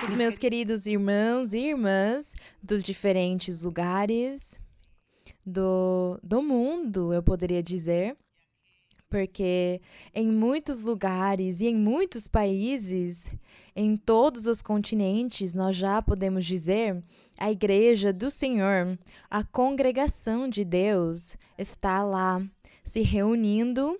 Os meus queridos irmãos e irmãs dos diferentes lugares do mundo, eu poderia dizer, porque em muitos lugares e em muitos países, em todos os continentes, nós já podemos dizer, a Igreja do Senhor, a congregação de Deus, está lá, se reunindo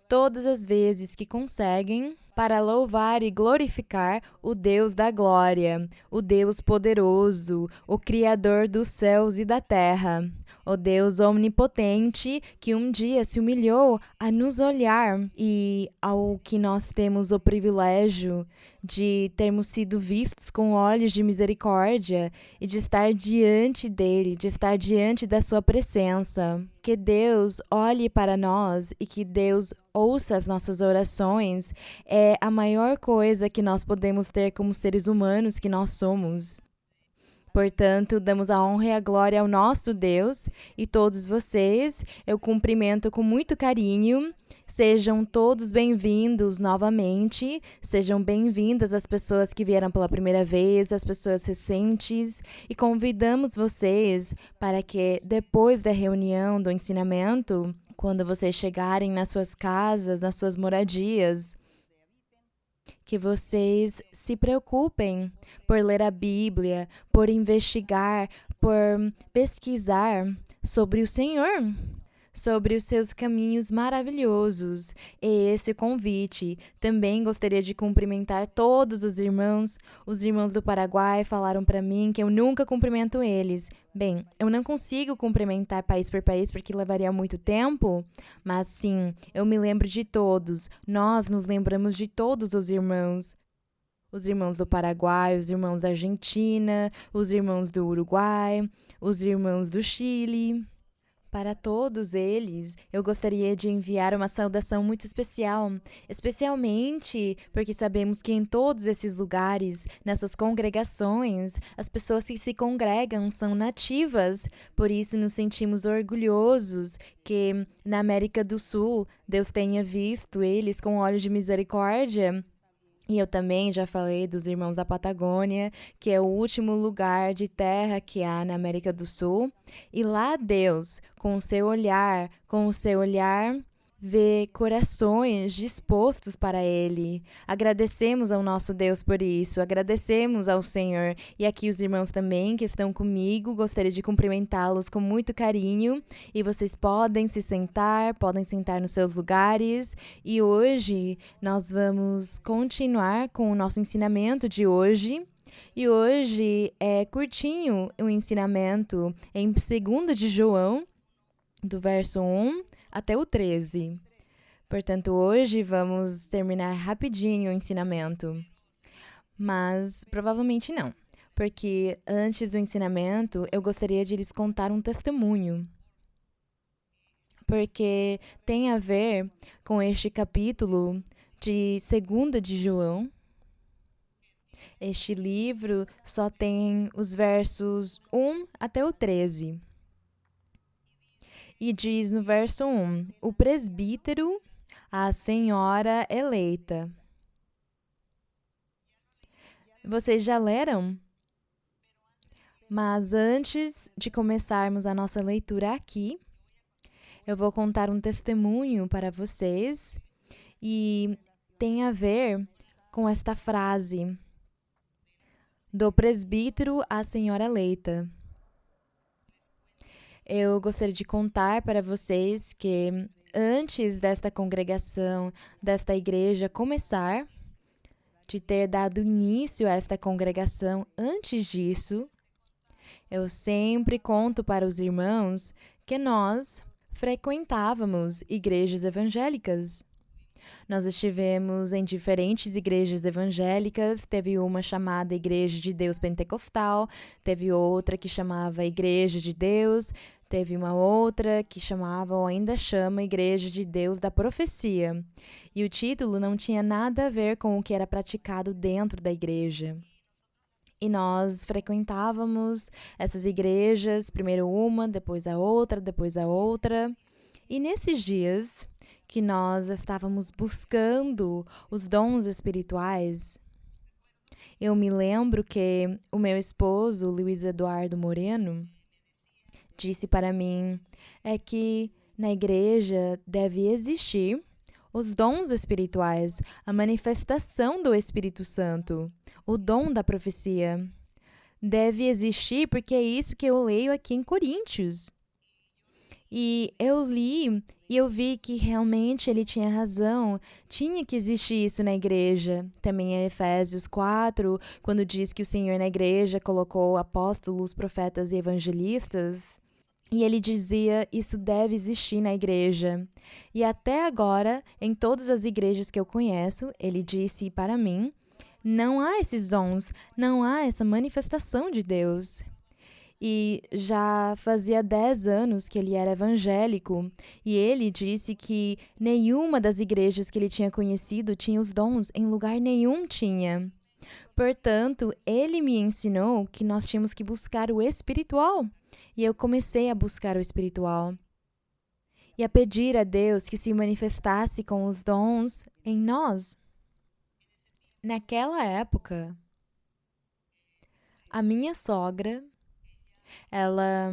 todas as vezes que conseguem para louvar e glorificar o Deus da glória, o Deus poderoso, o Criador dos céus e da terra, o Deus omnipotente que um dia se humilhou a nos olhar e ao que nós temos o privilégio de termos sido vistos com olhos de misericórdia e de estar diante dele, de estar diante da sua presença. Que Deus olhe para nós e que Deus ouça as nossas orações é a maior coisa que nós podemos ter como seres humanos que nós somos. Portanto, damos a honra e a glória ao nosso Deus e todos vocês eu cumprimento com muito carinho. Sejam todos bem-vindos novamente, sejam bem-vindas as pessoas que vieram pela primeira vez, as pessoas recentes, e convidamos vocês para que depois da reunião do ensinamento, quando vocês chegarem nas suas casas, nas suas moradias, que vocês se preocupem por ler a Bíblia, por investigar, por pesquisar sobre o Senhor, sobre os seus caminhos maravilhosos. E esse convite. Também gostaria de cumprimentar todos os irmãos. Os irmãos do Paraguai falaram para mim que eu nunca cumprimento eles. Bem, eu não consigo cumprimentar país por país porque levaria muito tempo, mas sim, eu me lembro de todos. Nós nos lembramos de todos os irmãos. Os irmãos do Paraguai, os irmãos da Argentina, os irmãos do Uruguai, os irmãos do Chile. Para todos eles, eu gostaria de enviar uma saudação muito especial, especialmente porque sabemos que em todos esses lugares, nessas congregações, as pessoas que se congregam são nativas, por isso nos sentimos orgulhosos que na América do Sul Deus tenha visto eles com olhos de misericórdia. E eu também já falei dos irmãos da Patagônia, que é o último lugar de terra que há na América do Sul. E lá Deus, com o seu olhar, vê corações dispostos para Ele. Agradecemos ao nosso Deus por isso, agradecemos ao Senhor. E aqui os irmãos também que estão comigo, gostaria de cumprimentá-los com muito carinho. E vocês podem sentar nos seus lugares. E hoje nós vamos continuar com o nosso ensinamento de hoje. E hoje é curtinho o ensinamento em 2 de João, do verso 1 até o 13. Portanto, hoje vamos terminar rapidinho o ensinamento. Mas provavelmente não, porque antes do ensinamento eu gostaria de lhes contar um testemunho. Porque tem a ver com este capítulo de 2 de João. Este livro só tem os versos 1 até o 13. E diz no verso 1, o presbítero, a senhora eleita. Vocês já leram? Mas antes de começarmos a nossa leitura aqui, eu vou contar um testemunho para vocês e tem a ver com esta frase do presbítero à senhora eleita. Eu gostaria de contar para vocês que antes desta congregação, desta igreja começar, de ter dado início a esta congregação, antes disso, eu sempre conto para os irmãos que nós frequentávamos igrejas evangélicas. Nós estivemos em diferentes igrejas evangélicas, teve uma chamada Igreja de Deus Pentecostal, teve outra que chamava Igreja de Deus, teve uma outra que chamava ou ainda chama Igreja de Deus da Profecia. E o título não tinha nada a ver com o que era praticado dentro da igreja. E nós frequentávamos essas igrejas, primeiro uma, depois a outra, depois a outra. E nesses dias que nós estávamos buscando os dons espirituais, Eu me lembro que o meu esposo, Luiz Eduardo Moreno, disse para mim é que na igreja deve existir os dons espirituais, a manifestação do Espírito Santo, o dom da profecia. Deve existir porque é isso que eu leio aqui em Coríntios. E eu li e eu vi que realmente ele tinha razão. Tinha que existir isso na igreja. Também em Efésios 4, quando diz que o Senhor na igreja colocou apóstolos, profetas e evangelistas. E ele dizia, isso deve existir na igreja. E até agora, em todas as igrejas que eu conheço, ele disse para mim, não há esses dons, não há essa manifestação de Deus. E já fazia 10 anos que ele era evangélico, e ele disse que nenhuma das igrejas que ele tinha conhecido tinha os dons, em lugar nenhum tinha. Portanto, ele me ensinou que nós tínhamos que buscar o espiritual. E eu comecei a buscar o espiritual. E a pedir a Deus que se manifestasse com os dons em nós. Naquela época, a minha sogra, ela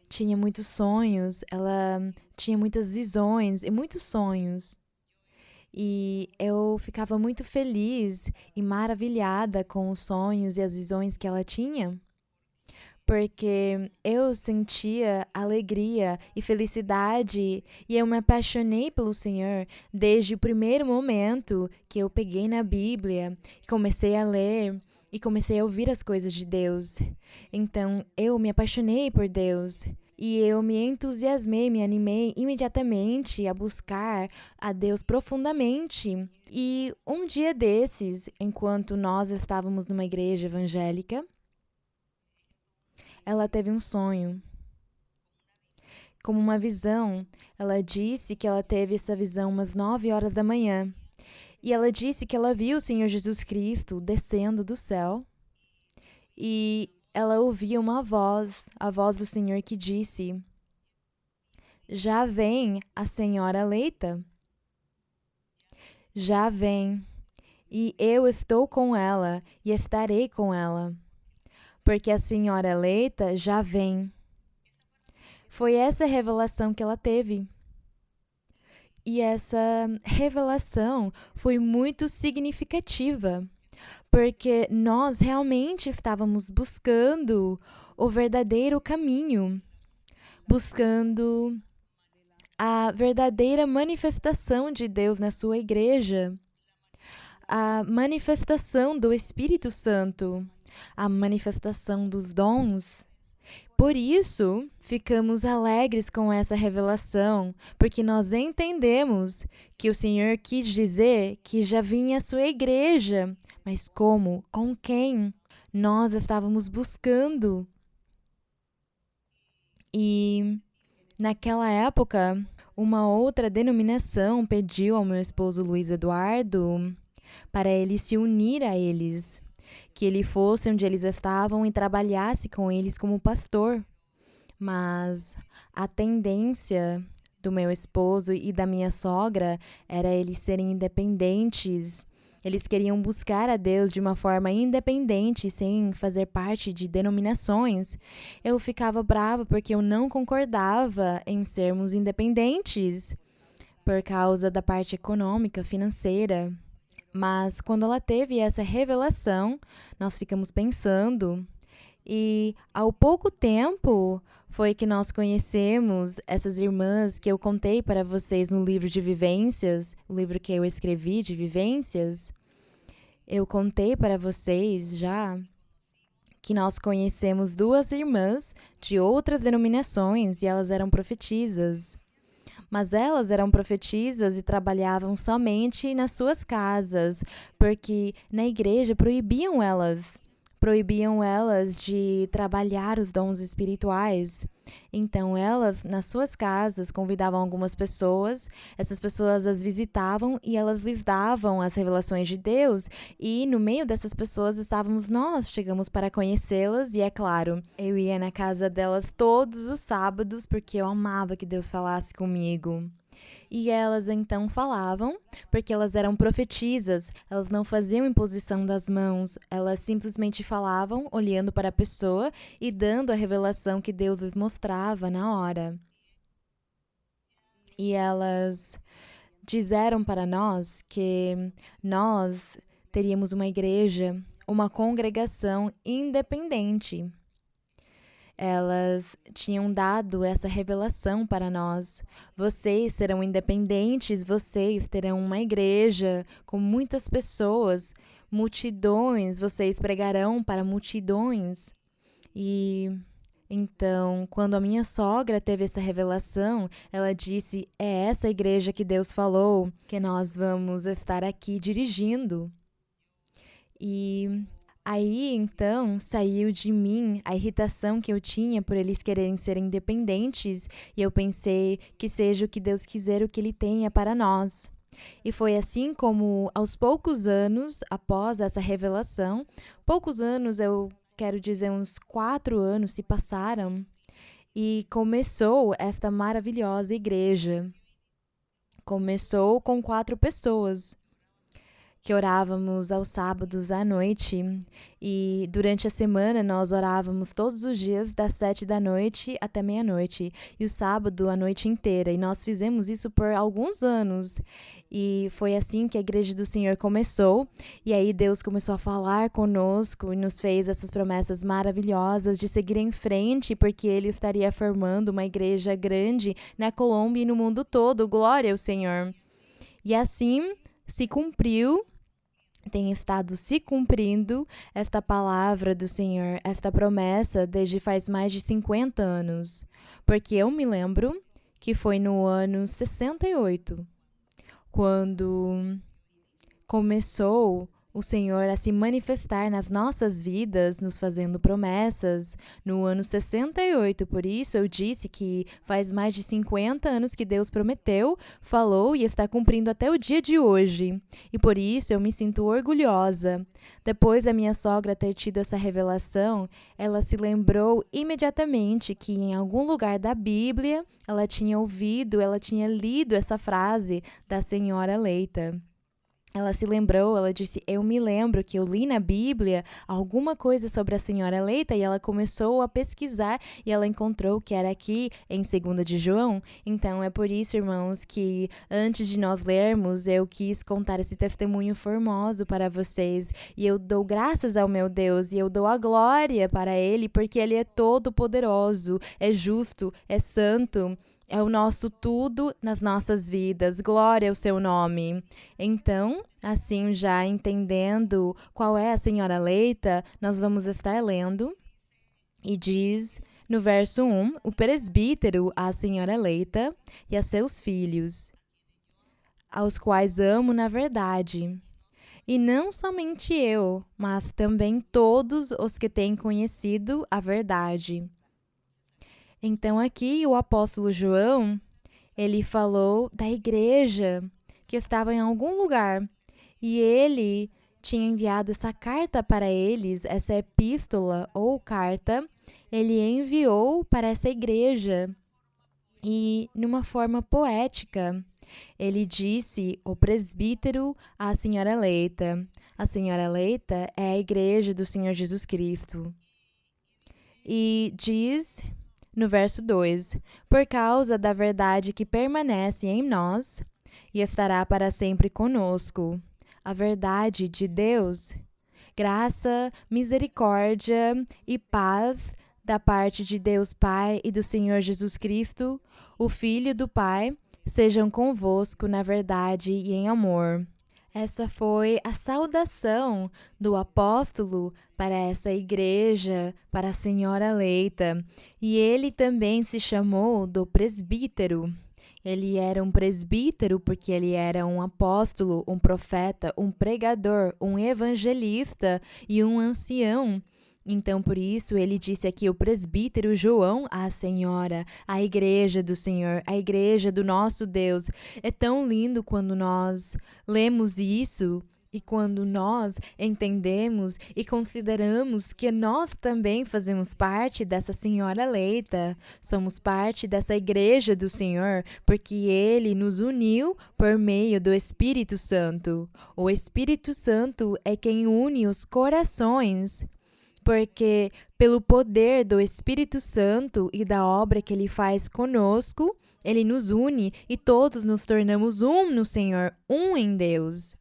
tinha muitos sonhos, ela tinha muitas visões e muitos sonhos. E eu ficava muito feliz e maravilhada com os sonhos e as visões que ela tinha, porque eu sentia alegria e felicidade e eu me apaixonei pelo Senhor desde o primeiro momento que eu peguei na Bíblia e comecei a ler e comecei a ouvir as coisas de Deus. Então eu me apaixonei por Deus. E eu me entusiasmei, me animei imediatamente a buscar a Deus profundamente. E um dia desses, enquanto nós estávamos numa igreja evangélica, ela teve um sonho, como uma visão. Ela disse que ela teve essa visão umas 9 horas da manhã. E ela disse que ela viu o Senhor Jesus Cristo descendo do céu. E ela ouvia uma voz, a voz do Senhor que disse: já vem a senhora eleita. Já vem. E eu estou com ela e estarei com ela. Porque a senhora eleita já vem. Foi essa revelação que ela teve. E essa revelação foi muito significativa, porque nós realmente estávamos buscando o verdadeiro caminho, buscando a verdadeira manifestação de Deus na sua igreja, a manifestação do Espírito Santo, a manifestação dos dons. Por isso, ficamos alegres com essa revelação, porque nós entendemos que o Senhor quis dizer que já vinha a sua igreja. Mas como? Com quem? Nós estávamos buscando. E naquela época, uma outra denominação pediu ao meu esposo Luiz Eduardo para ele se unir a eles, que ele fosse onde eles estavam e trabalhasse com eles como pastor. Mas a tendência do meu esposo e da minha sogra era eles serem independentes. Eles queriam buscar a Deus de uma forma independente, sem fazer parte de denominações. Eu ficava brava porque eu não concordava em sermos independentes, por causa da parte econômica, financeira. Mas quando ela teve essa revelação, nós ficamos pensando, e ao pouco tempo foi que nós conhecemos essas irmãs que eu contei para vocês no livro de vivências, o livro que eu escrevi de vivências. Eu contei para vocês já que nós conhecemos 2 irmãs de outras denominações e elas eram profetisas. Mas elas eram profetisas e trabalhavam somente nas suas casas, porque na igreja proibiam elas de trabalhar os dons espirituais. Então elas, nas suas casas, convidavam algumas pessoas, essas pessoas as visitavam e elas lhes davam as revelações de Deus, e no meio dessas pessoas estávamos nós, chegamos para conhecê-las, e é claro, eu ia na casa delas todos os sábados, porque eu amava que Deus falasse comigo. E elas então falavam, porque elas eram profetisas, elas não faziam imposição das mãos, elas simplesmente falavam, olhando para a pessoa e dando a revelação que Deus lhes mostrava na hora. E elas disseram para nós que nós teríamos uma igreja, uma congregação independente. Elas tinham dado essa revelação para nós. Vocês serão independentes, vocês terão uma igreja com muitas pessoas, multidões, vocês pregarão para multidões. E então, quando a minha sogra teve essa revelação, ela disse: é essa igreja que Deus falou que nós vamos estar aqui dirigindo. E aí, então, saiu de mim a irritação que eu tinha por eles quererem ser independentes, e eu pensei que seja o que Deus quiser, o que Ele tenha para nós. E foi assim como, aos poucos anos, após essa revelação, poucos anos, eu quero dizer uns 4 anos se passaram, e começou esta maravilhosa igreja. Começou com 4 pessoas que orávamos aos sábados à noite, e durante a semana nós orávamos todos os dias das 7 da noite até meia-noite, e o sábado a noite inteira, e nós fizemos isso por alguns anos, e foi assim que a Igreja do Senhor começou, e aí Deus começou a falar conosco e nos fez essas promessas maravilhosas de seguir em frente, porque Ele estaria formando uma igreja grande na Colômbia e no mundo todo. Glória ao Senhor! E assim se cumpriu, tem estado se cumprindo esta palavra do Senhor, esta promessa, desde faz mais de 50 anos. Porque eu me lembro que foi no ano 68, quando começou o Senhor a se manifestar nas nossas vidas, nos fazendo promessas, no ano 68. Por isso eu disse que faz mais de 50 anos que Deus prometeu, falou e está cumprindo até o dia de hoje. E por isso eu me sinto orgulhosa. Depois da minha sogra ter tido essa revelação, ela se lembrou imediatamente que em algum lugar da Bíblia ela tinha ouvido, ela tinha lido essa frase da senhora eleita. Ela se lembrou, ela disse: eu me lembro que eu li na Bíblia alguma coisa sobre a senhora eleita, e ela começou a pesquisar e ela encontrou que era aqui em 2 de João. Então é por isso, irmãos, que antes de nós lermos, eu quis contar esse testemunho formoso para vocês, e eu dou graças ao meu Deus e eu dou a glória para Ele, porque Ele é todo poderoso, é justo, é santo. É o nosso tudo nas nossas vidas. Glória ao seu nome. Então, assim, já entendendo qual é a senhora eleita, nós vamos estar lendo. E diz no verso 1, o presbítero à senhora eleita e a seus filhos, aos quais amo na verdade. E não somente eu, mas também todos os que têm conhecido a verdade. Então aqui o apóstolo João, ele falou da igreja que estava em algum lugar, e ele tinha enviado essa carta para eles, essa epístola ou carta, ele enviou para essa igreja. E numa forma poética, ele disse: o presbítero à senhora eleita. A senhora eleita é a igreja do Senhor Jesus Cristo. E diz no verso 2, por causa da verdade que permanece em nós e estará para sempre conosco, a verdade de Deus, graça, misericórdia e paz da parte de Deus Pai e do Senhor Jesus Cristo, o Filho do Pai, sejam convosco na verdade e em amor. Essa foi a saudação do apóstolo para essa igreja, para a senhora eleita. E ele também se chamou do presbítero. Ele era um presbítero porque ele era um apóstolo, um profeta, um pregador, um evangelista e um ancião. Então, por isso, ele disse aqui o presbítero João à senhora, a igreja do Senhor, a igreja do nosso Deus. É tão lindo quando nós lemos isso E quando nós entendemos e consideramos que nós também fazemos parte dessa Senhora eleita, somos parte dessa Igreja do Senhor, porque Ele nos uniu por meio do Espírito Santo. O Espírito Santo é quem une os corações, porque pelo poder do Espírito Santo e da obra que Ele faz conosco, Ele nos une e todos nos tornamos um no Senhor, um em Deus.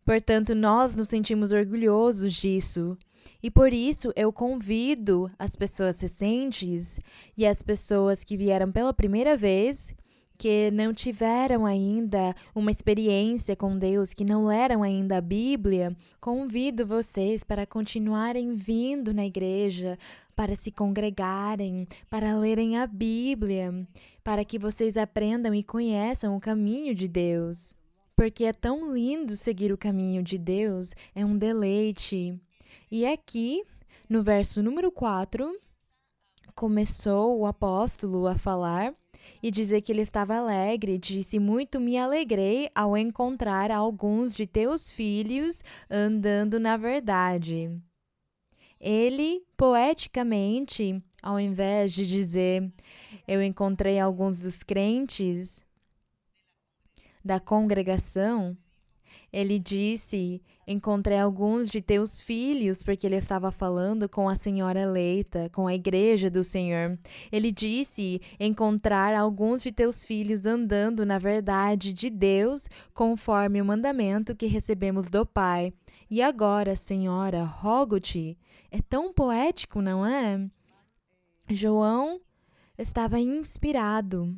Portanto, nós nos sentimos orgulhosos disso. E por isso eu convido as pessoas recentes e as pessoas que vieram pela primeira vez, que não tiveram ainda uma experiência com Deus, que não leram ainda a Bíblia, convido vocês para continuarem vindo na igreja, para se congregarem, para lerem a Bíblia, para que vocês aprendam e conheçam o caminho de Deus. Porque é tão lindo seguir o caminho de Deus, é um deleite. E aqui, no verso número 4, começou o apóstolo a falar e dizer que ele estava alegre. Disse: muito me alegrei ao encontrar alguns de teus filhos andando na verdade. Ele, poeticamente, ao invés de dizer: eu encontrei alguns dos crentes da congregação, ele disse: encontrei alguns de teus filhos, porque ele estava falando com a Senhora eleita, com a igreja do Senhor. Ele disse: encontrar alguns de teus filhos andando na verdade de Deus, conforme o mandamento que recebemos do Pai. E agora, Senhora, rogo-te. É tão poético, não é? João estava inspirado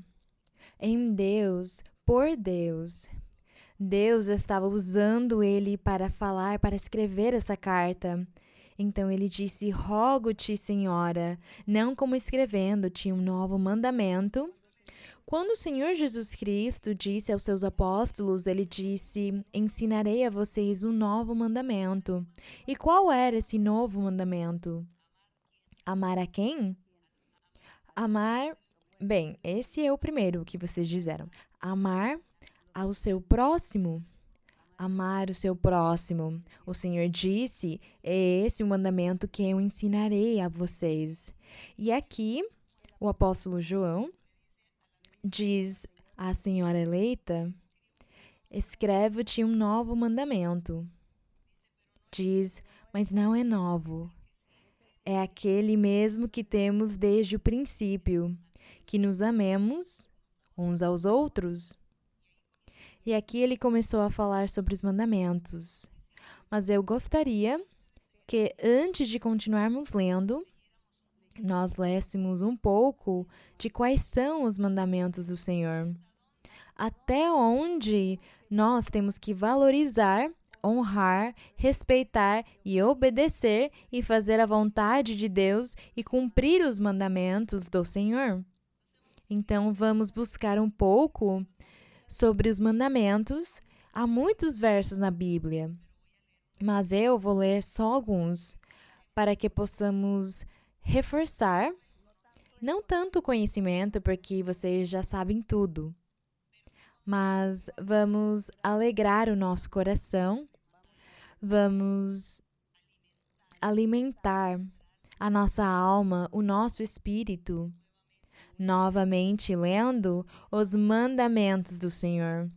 em Deus, por Deus. Deus estava usando ele para falar, para escrever essa carta. Então ele disse: rogo-te, Senhora, não como escrevendo-te um novo mandamento. Quando o Senhor Jesus Cristo disse aos seus apóstolos, ele disse: ensinarei a vocês um novo mandamento. E qual era esse novo mandamento? Amar a quem? Amar. Bem, esse é o primeiro que vocês disseram. Amar ao seu próximo. Amar o seu próximo. O Senhor disse: é esse o mandamento que eu ensinarei a vocês. E aqui, o apóstolo João diz à Senhora eleita: escrevo-te um novo mandamento. Diz: mas não é novo. É aquele mesmo que temos desde o princípio, que nos amemos uns aos outros. E aqui ele começou a falar sobre os mandamentos. Mas eu gostaria que, antes de continuarmos lendo, nós lêssemos um pouco de quais são os mandamentos do Senhor. Até onde nós temos que valorizar, honrar, respeitar e obedecer e fazer a vontade de Deus e cumprir os mandamentos do Senhor. Então, vamos buscar um pouco sobre os mandamentos. Há muitos versos na Bíblia, mas eu vou ler só alguns para que possamos reforçar, não tanto o conhecimento, porque vocês já sabem tudo, mas vamos alegrar o nosso coração, vamos alimentar a nossa alma, o nosso espírito, novamente lendo os mandamentos do Senhor,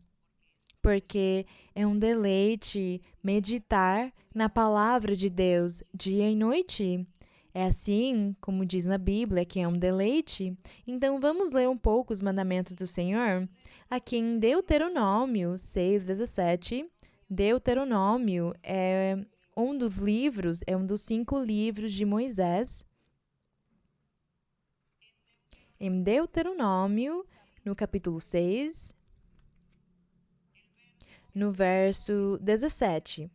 porque é um deleite meditar na palavra de Deus dia e noite. É assim, como diz na Bíblia, que é um deleite. Então, vamos ler um pouco os mandamentos do Senhor? Aqui em Deuteronômio 6:17, Deuteronômio é um dos livros, é um dos 5 livros de Moisés. Em Deuteronômio, no capítulo 6, no verso 17.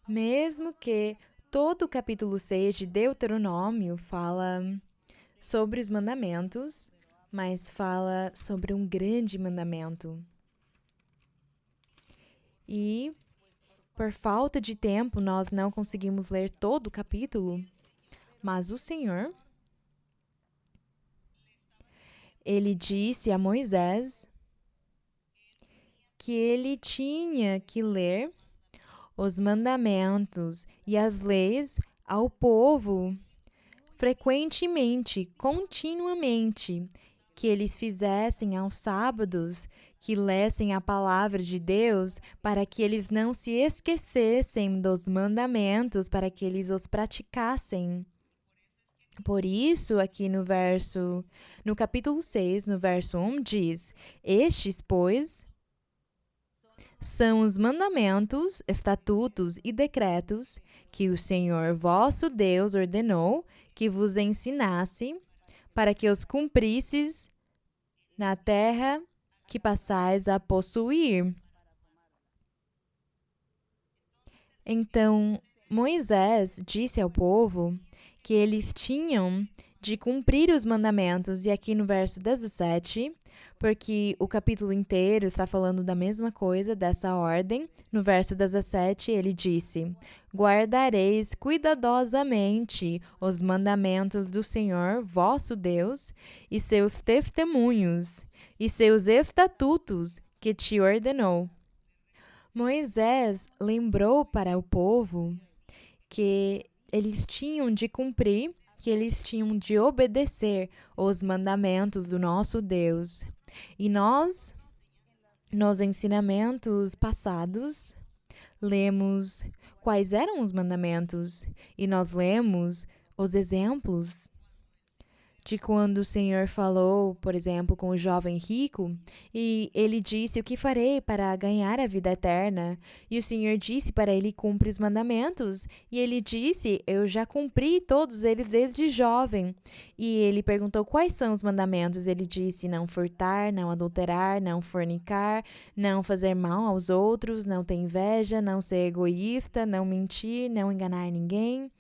Mesmo que todo o capítulo 6 de Deuteronômio fala sobre os mandamentos, mas fala sobre um grande mandamento. E, por falta de tempo, nós não conseguimos ler todo o capítulo, mas o Senhor, ele disse a Moisés que ele tinha que ler os mandamentos e as leis ao povo frequentemente, continuamente, que eles fizessem aos sábados, que lessem a palavra de Deus, para que eles não se esquecessem dos mandamentos, para que eles os praticassem. Por isso, aqui no capítulo 6, no verso 1, diz: Estes, pois, são os mandamentos, estatutos e decretos que o Senhor vosso Deus ordenou que vos ensinasse, para que os cumprisseis na terra que passais a possuir. Então Moisés disse ao povo que eles tinham de cumprir os mandamentos, e aqui no verso 17, porque o capítulo inteiro está falando da mesma coisa, dessa ordem. No verso 17, ele disse: Guardareis cuidadosamente os mandamentos do Senhor, vosso Deus, e seus testemunhos, e seus estatutos que te ordenou. Moisés lembrou para o povo que eles tinham de cumprir, que eles tinham de obedecer os mandamentos do nosso Deus. E nós, nos ensinamentos passados, lemos quais eram os mandamentos e nós lemos os exemplos de quando o Senhor falou, por exemplo, com o jovem rico, e ele disse: O que farei para ganhar a vida eterna? E o Senhor disse para ele: Cumpre os mandamentos. E ele disse: Eu já cumpri todos eles desde jovem. E ele perguntou: Quais são os mandamentos? Ele disse: Não furtar, não adulterar, não fornicar, não fazer mal aos outros, não ter inveja, não ser egoísta, não mentir, não enganar ninguém.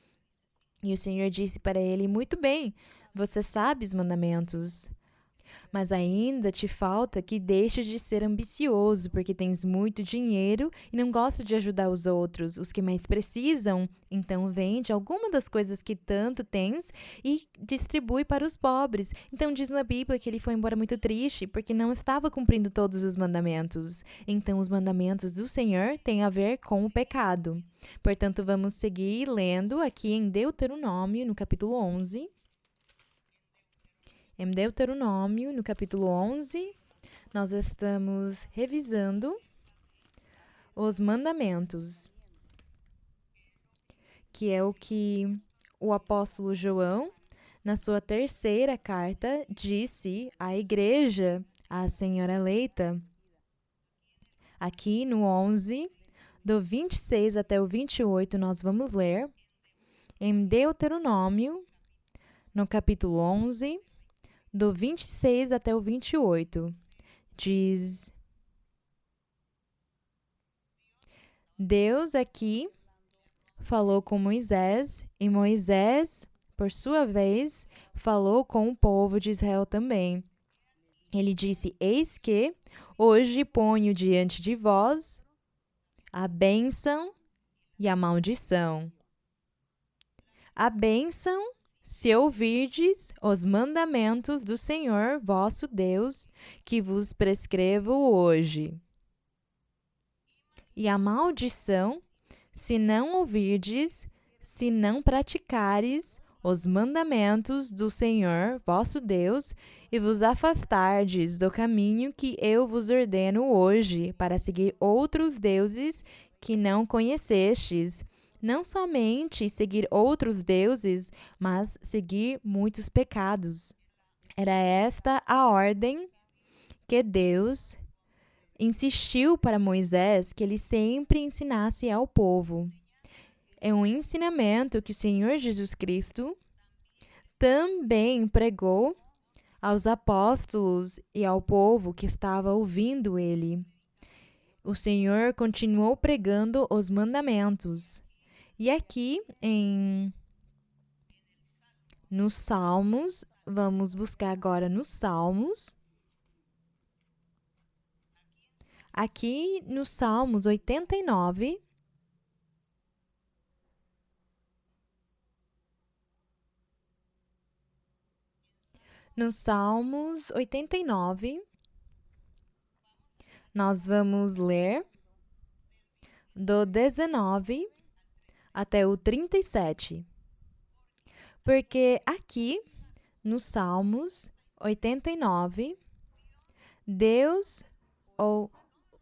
E o Senhor disse para ele: Muito bem, você sabe os mandamentos, mas ainda te falta que deixes de ser ambicioso, porque tens muito dinheiro e não gosta de ajudar os outros, os que mais precisam. Então vende alguma das coisas que tanto tens e distribui para os pobres. Então diz na Bíblia que ele foi embora muito triste, porque não estava cumprindo todos os mandamentos. Então os mandamentos do Senhor têm a ver com o pecado. Portanto, vamos seguir lendo aqui em Deuteronômio, no capítulo 11. Em Deuteronômio, no capítulo 11, nós estamos revisando os mandamentos, que é o que o apóstolo João, na sua terceira carta, disse à igreja, à senhora eleita. Aqui no 11, do 26 até o 28, nós vamos ler em Deuteronômio, no capítulo 11, do 26 até o 28, diz: Deus aqui falou com Moisés, e Moisés, por sua vez, falou com o povo de Israel também. Ele disse: Eis que hoje ponho diante de vós a bênção e a maldição. A bênção, se ouvirdes os mandamentos do Senhor vosso Deus, que vos prescrevo hoje. E a maldição, se não ouvirdes, se não praticares os mandamentos do Senhor vosso Deus, e vos afastardes do caminho que eu vos ordeno hoje, para seguir outros deuses que não conhecestes. Não somente seguir outros deuses, mas seguir muitos pecados. Era esta a ordem que Deus insistiu para Moisés que ele sempre ensinasse ao povo. É um ensinamento que o Senhor Jesus Cristo também pregou aos apóstolos e ao povo que estava ouvindo ele. O Senhor continuou pregando os mandamentos. E aqui nos Salmos, vamos buscar agora nos Salmos. Aqui nos Salmos 89, no Salmos 89, Nós vamos ler do 19 até o 37. Porque aqui, nos Salmos 89, Deus, ou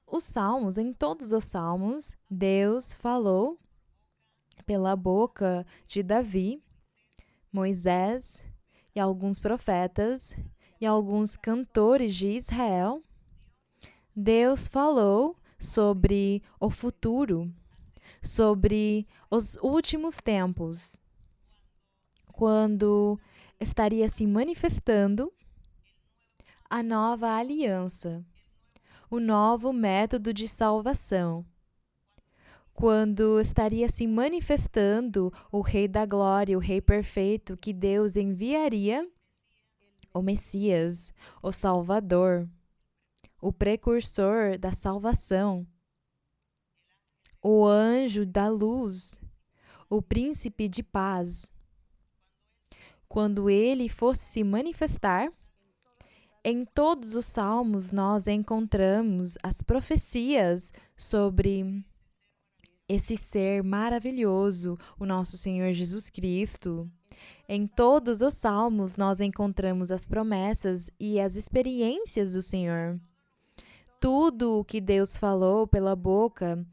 os Salmos, em todos os Salmos, Deus falou pela boca de Davi, Moisés e alguns profetas e alguns cantores de Israel. Deus falou sobre o futuro, sobre os últimos tempos, quando estaria se manifestando a nova aliança, o novo método de salvação, quando estaria se manifestando o Rei da Glória, o Rei perfeito que Deus enviaria, o Messias, o Salvador, o precursor da salvação, o anjo da luz, o príncipe de paz. Quando ele fosse se manifestar, em todos os salmos nós encontramos as profecias sobre esse ser maravilhoso, o nosso Senhor Jesus Cristo. Em todos os salmos nós encontramos as promessas e as experiências do Senhor. Tudo o que Deus falou pela boca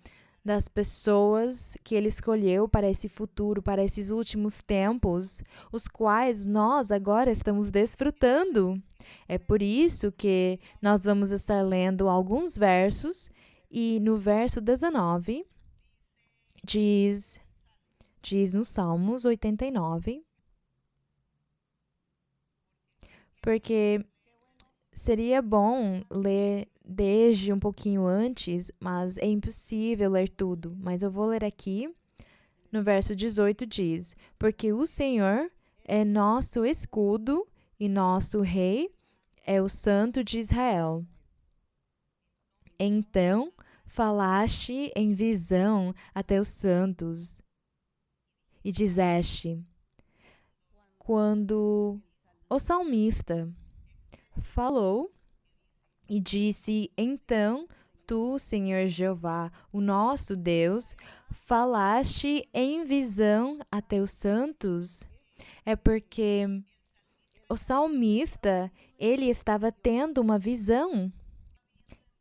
das pessoas que Ele escolheu para esse futuro, para esses últimos tempos, os quais nós agora estamos desfrutando. É por isso que nós vamos estar lendo alguns versos, e no verso 19 diz no Salmos 89, porque seria bom ler desde um pouquinho antes, mas é impossível ler tudo. Mas eu vou ler aqui. No verso 18 diz: porque o Senhor é nosso escudo e nosso rei é o Santo de Israel. Então falaste em visão a teus santos e dizeste, quando o salmista falou e disse, então tu, Senhor Jeová, o nosso Deus, falaste em visão a teus santos, é porque o salmista, ele estava tendo uma visão.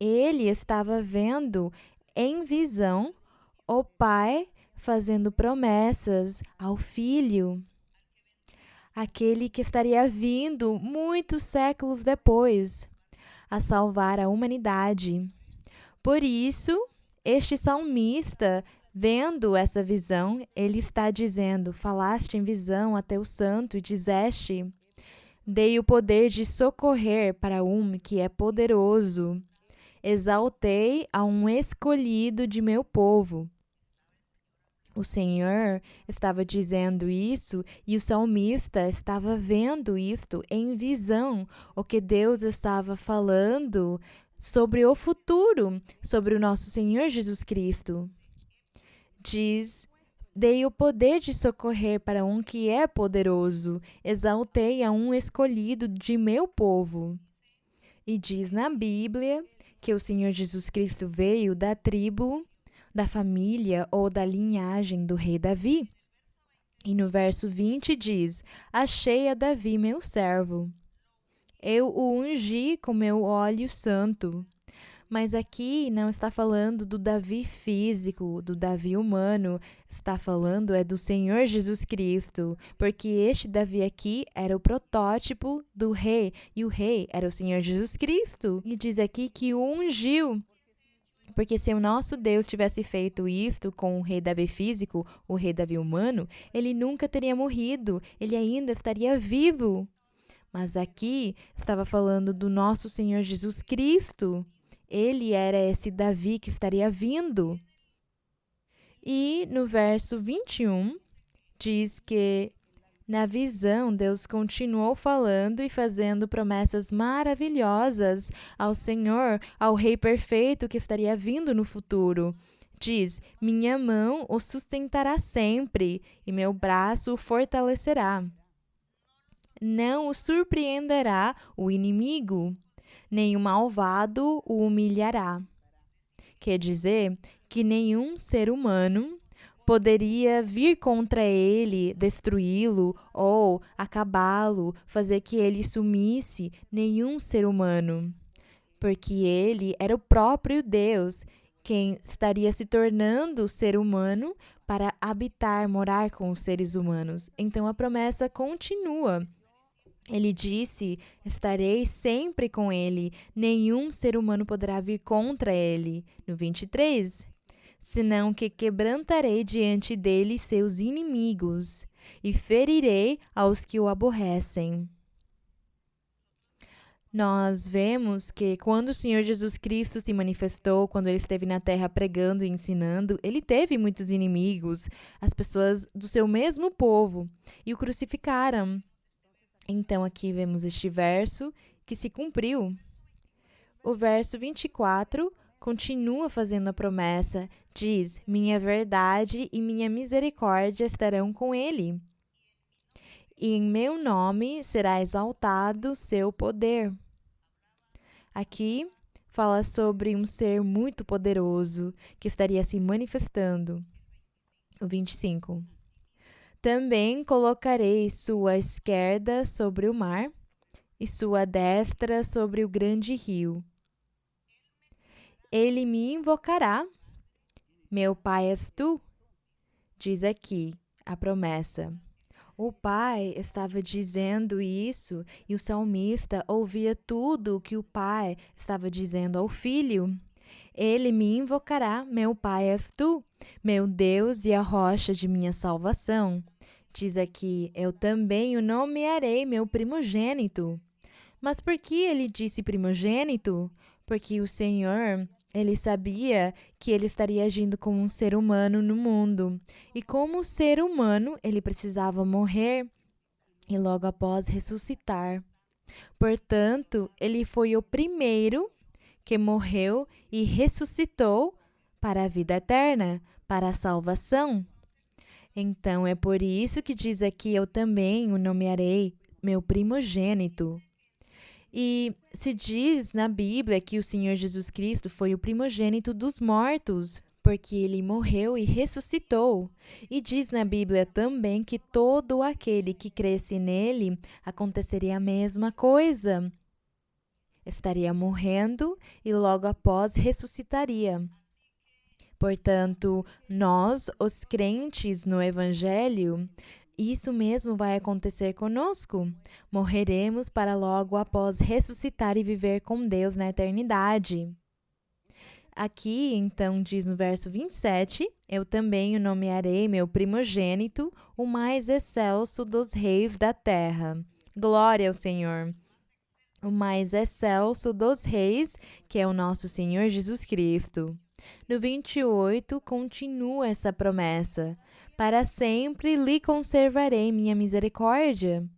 Ele estava vendo em visão o pai fazendo promessas ao filho, aquele que estaria vindo muitos séculos depois a salvar a humanidade. Por isso, este salmista, vendo essa visão, ele está dizendo, falaste em visão a teu santo e dizeste, dei o poder de socorrer para um que é poderoso. Exaltei a um escolhido de meu povo. O Senhor estava dizendo isso e o salmista estava vendo isto em visão, o que Deus estava falando sobre o futuro, sobre o nosso Senhor Jesus Cristo. Diz, dei o poder de socorrer para um que é poderoso, exaltei a um escolhido de meu povo. E diz na Bíblia que o Senhor Jesus Cristo veio da tribo, da família ou da linhagem do rei Davi. E no verso 20 diz, achei a Davi meu servo. Eu o ungi com meu óleo santo. Mas aqui não está falando do Davi físico, do Davi humano, está falando do Senhor Jesus Cristo, porque este Davi aqui era o protótipo do rei, e o rei era o Senhor Jesus Cristo. E diz aqui que o ungiu, porque se o nosso Deus tivesse feito isto com o rei Davi físico, o rei Davi humano, ele nunca teria morrido, ele ainda estaria vivo. Mas aqui estava falando do nosso Senhor Jesus Cristo. Ele era esse Davi que estaria vindo. E no verso 21, diz que na visão Deus continuou falando e fazendo promessas maravilhosas ao Senhor, ao Rei perfeito que estaria vindo no futuro. Diz, minha mão o sustentará sempre e meu braço o fortalecerá. Não o surpreenderá o inimigo. nem o malvado o humilhará. Quer dizer que nenhum ser humano poderia vir contra ele, destruí-lo ou acabá-lo, fazer que ele sumisse, nenhum ser humano, porque ele era o próprio Deus quem estaria se tornando ser humano para habitar, morar com os seres humanos. Então a promessa continua. Ele disse: estarei sempre com ele, nenhum ser humano poderá vir contra ele. No 23, senão que quebrantarei diante dele seus inimigos e ferirei aos que o aborrecem. Nós vemos que quando o Senhor Jesus Cristo se manifestou, quando ele esteve na terra pregando e ensinando, ele teve muitos inimigos, as pessoas do seu mesmo povo, e o crucificaram. Então aqui vemos este verso que se cumpriu. O verso 24 continua fazendo a promessa, diz: minha verdade e minha misericórdia estarão com ele. E em meu nome será exaltado seu poder. Aqui fala sobre um ser muito poderoso que estaria se manifestando. O 25. Também colocarei sua esquerda sobre o mar e sua destra sobre o grande rio. Ele me invocará. Meu pai és tu, diz aqui a promessa. O pai estava dizendo isso e o salmista ouvia tudo o que o pai estava dizendo ao filho. Ele me invocará, meu pai és tu, meu Deus e a rocha de minha salvação. Diz aqui, eu também o nomearei meu primogênito. Mas por que ele disse primogênito? Porque o Senhor, ele sabia que ele estaria agindo como um ser humano no mundo. E como ser humano, ele precisava morrer e logo após ressuscitar. Portanto, ele foi o primeiro que morreu e ressuscitou para a vida eterna, para a salvação. Então, é por isso que diz aqui, eu também o nomearei meu primogênito. E se diz na Bíblia que o Senhor Jesus Cristo foi o primogênito dos mortos, porque ele morreu e ressuscitou. E diz na Bíblia também que todo aquele que cresce nele aconteceria a mesma coisa. Estaria morrendo e logo após ressuscitaria. Portanto, nós, os crentes no Evangelho, isso mesmo vai acontecer conosco. Morreremos para logo após ressuscitar e viver com Deus na eternidade. Aqui, então, diz no verso 27, eu também o nomearei meu primogênito, o mais excelso dos reis da terra. Glória ao Senhor! O mais excelso dos reis, que é o nosso Senhor Jesus Cristo. No 28, continua essa promessa. Para sempre lhe conservarei minha misericórdia.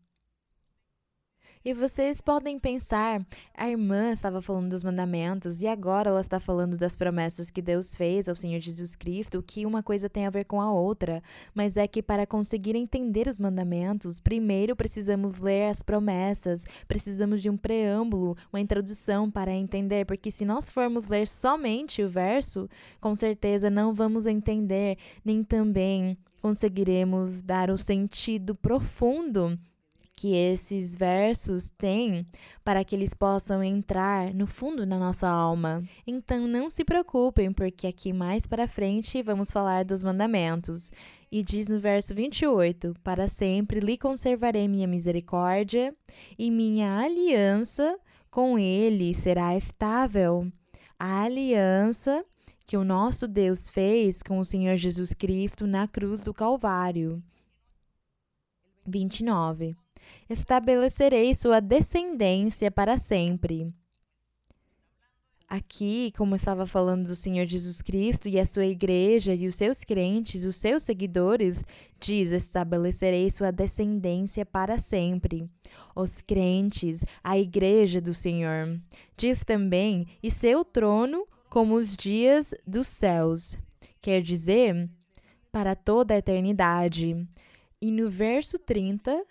E vocês podem pensar, a irmã estava falando dos mandamentos e agora ela está falando das promessas que Deus fez ao Senhor Jesus Cristo, que uma coisa tem a ver com a outra. Mas é que para conseguir entender os mandamentos, primeiro precisamos ler as promessas, precisamos de um preâmbulo, uma introdução para entender, porque se nós formos ler somente o verso, com certeza não vamos entender, nem também conseguiremos dar o sentido profundo que esses versos têm para que eles possam entrar no fundo da nossa alma. Então não se preocupem, porque aqui mais para frente vamos falar dos mandamentos. E diz no verso 28, para sempre lhe conservarei minha misericórdia e minha aliança com ele será estável. A aliança que o nosso Deus fez com o Senhor Jesus Cristo na cruz do Calvário. 29. Estabelecerei sua descendência para sempre. Aqui, como estava falando do Senhor Jesus Cristo e a sua igreja e os seus crentes, os seus seguidores, diz, estabelecerei sua descendência para sempre. Os crentes, a igreja do Senhor. Diz também, e seu trono como os dias dos céus. Quer dizer, para toda a eternidade. E no verso 30,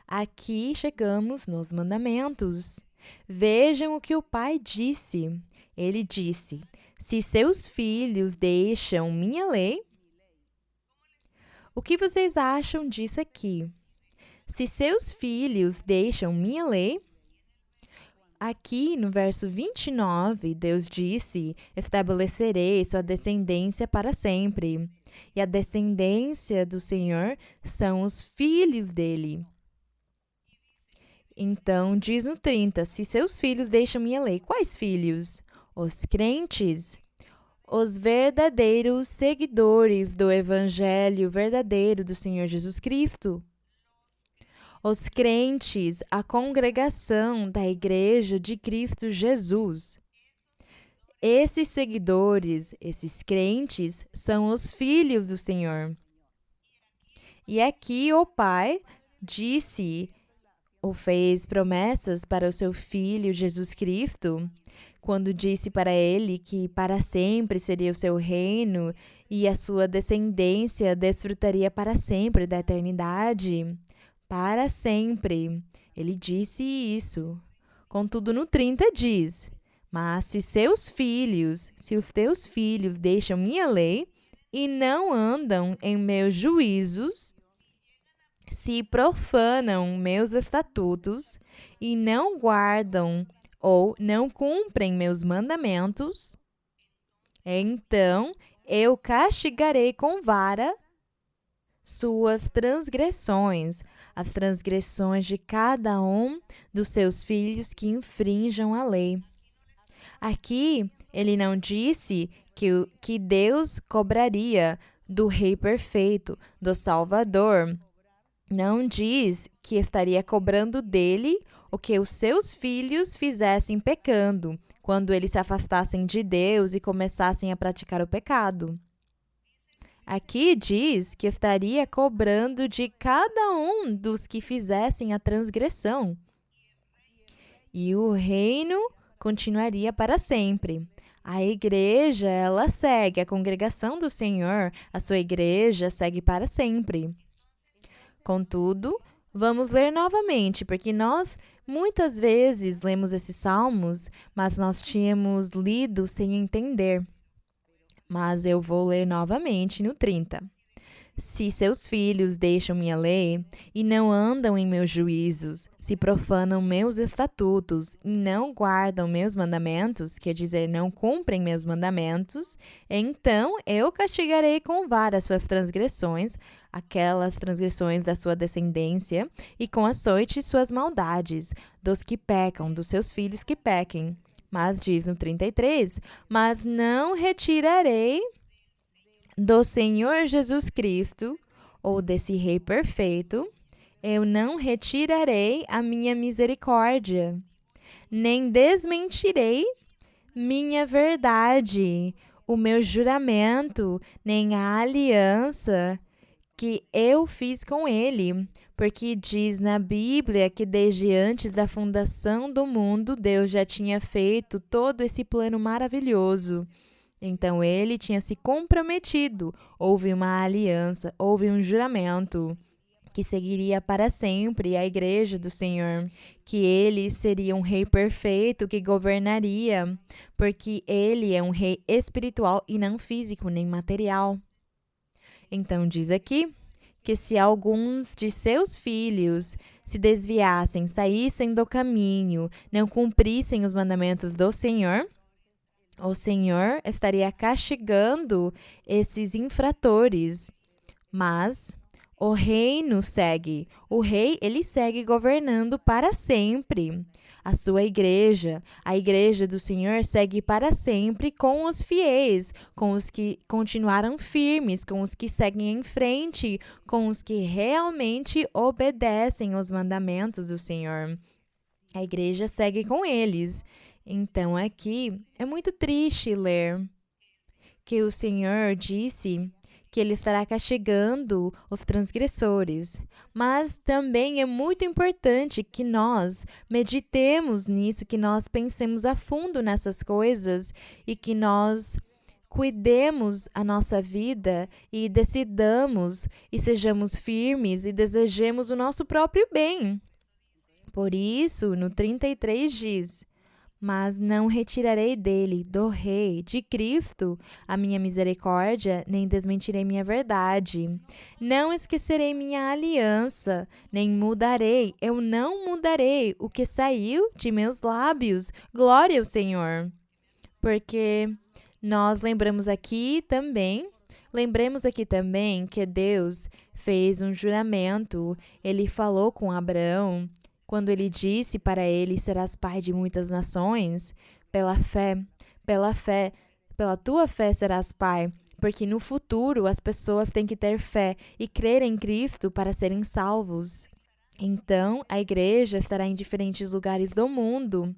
aqui chegamos nos mandamentos. Vejam o que o pai disse. Ele disse: se seus filhos deixam minha lei, o que vocês acham disso aqui? Se seus filhos deixam minha lei, aqui no verso 29, Deus disse: estabelecerei sua descendência para sempre. E a descendência do Senhor são os filhos dele. Então, diz no 30, se seus filhos deixam minha lei, quais filhos? Os crentes, os verdadeiros seguidores do evangelho verdadeiro do Senhor Jesus Cristo. Os crentes, a congregação da Igreja de Cristo Jesus. Esses seguidores, esses crentes, são os filhos do Senhor. E aqui o Pai disse ou fez promessas para o seu Filho Jesus Cristo, quando disse para ele que para sempre seria o seu reino e a sua descendência desfrutaria para sempre da eternidade. Para sempre. Ele disse isso. Contudo, no 30 diz: mas se os teus filhos deixam minha lei e não andam em meus juízos, se profanam meus estatutos e não guardam ou não cumprem meus mandamentos, então eu castigarei com vara suas transgressões, as transgressões de cada um dos seus filhos que infringam a lei. Aqui, ele não disse que Deus cobraria do Rei perfeito, do Salvador. Não diz que estaria cobrando dele o que os seus filhos fizessem pecando, quando eles se afastassem de Deus e começassem a praticar o pecado. Aqui diz que estaria cobrando de cada um dos que fizessem a transgressão. E o reino continuaria para sempre. A igreja, ela segue, a congregação do Senhor, a sua igreja segue para sempre. Contudo, vamos ler novamente, porque nós muitas vezes lemos esses salmos, mas nós tínhamos lido sem entender. Mas eu vou ler novamente no 30. Se seus filhos deixam minha lei e não andam em meus juízos, se profanam meus estatutos e não guardam meus mandamentos, quer dizer, não cumprem meus mandamentos, então eu castigarei com vara suas transgressões, aquelas transgressões da sua descendência, e com açoite suas maldades, dos que pecam, dos seus filhos que pequem. Mas diz no 33, mas não retirarei do Senhor Jesus Cristo, ou desse Rei perfeito, eu não retirarei a minha misericórdia, nem desmentirei minha verdade, o meu juramento, nem a aliança que eu fiz com ele, porque diz na Bíblia que desde antes da fundação do mundo, Deus já tinha feito todo esse plano maravilhoso. Então, ele tinha se comprometido, houve uma aliança, houve um juramento que seguiria para sempre a igreja do Senhor, que ele seria um rei perfeito que governaria, porque ele é um rei espiritual e não físico nem material. Então, diz aqui que se alguns de seus filhos se desviassem, saíssem do caminho, não cumprissem os mandamentos do Senhor, o Senhor estaria castigando esses infratores, mas o reino segue. O rei, ele segue governando para sempre. A sua igreja, a igreja do Senhor, segue para sempre com os fiéis, com os que continuaram firmes, com os que seguem em frente, com os que realmente obedecem os mandamentos do Senhor. A igreja segue com eles. Então, aqui é muito triste ler que o Senhor disse que ele estará castigando os transgressores, mas também é muito importante que nós meditemos nisso, que nós pensemos a fundo nessas coisas e que nós cuidemos a nossa vida e decidamos e sejamos firmes e desejemos o nosso próprio bem. Por isso, no 33 diz: mas não retirarei dele, do Rei, de Cristo, a minha misericórdia, nem desmentirei minha verdade. Não esquecerei minha aliança, nem mudarei, eu não mudarei o que saiu de meus lábios. Glória ao Senhor. Porque nós lembremos aqui também que Deus fez um juramento, ele falou com Abraão, quando ele disse para ele: serás pai de muitas nações, pela fé, pela tua fé serás pai, porque no futuro as pessoas têm que ter fé e crer em Cristo para serem salvos. Então, a igreja estará em diferentes lugares do mundo.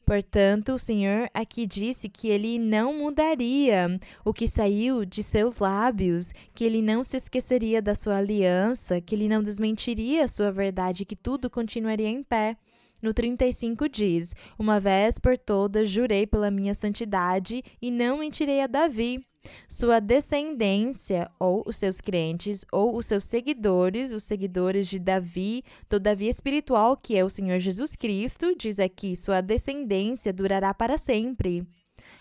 Portanto, o Senhor aqui disse que ele não mudaria o que saiu de seus lábios, que ele não se esqueceria da sua aliança, que ele não desmentiria a sua verdade, que tudo continuaria em pé. No 35 diz: uma vez por todas jurei pela minha santidade e não mentirei a Davi. Sua descendência, ou os seus crentes, ou os seus seguidores, os seguidores de Davi, do Davi espiritual, que é o Senhor Jesus Cristo, diz aqui: sua descendência durará para sempre.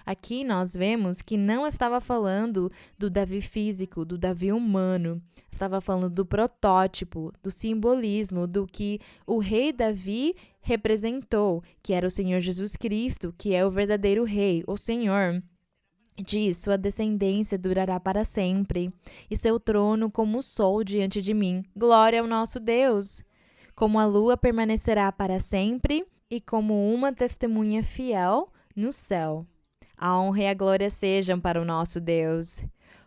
Aqui nós vemos que não estava falando do Davi físico, do Davi humano. Estava falando do protótipo, do simbolismo, do que o rei Davi representou, que era o Senhor Jesus Cristo, que é o verdadeiro rei, o Senhor. Diz: sua descendência durará para sempre, e seu trono como o sol diante de mim. Glória ao nosso Deus! Como a lua permanecerá para sempre, e como uma testemunha fiel no céu. A honra e a glória sejam para o nosso Deus.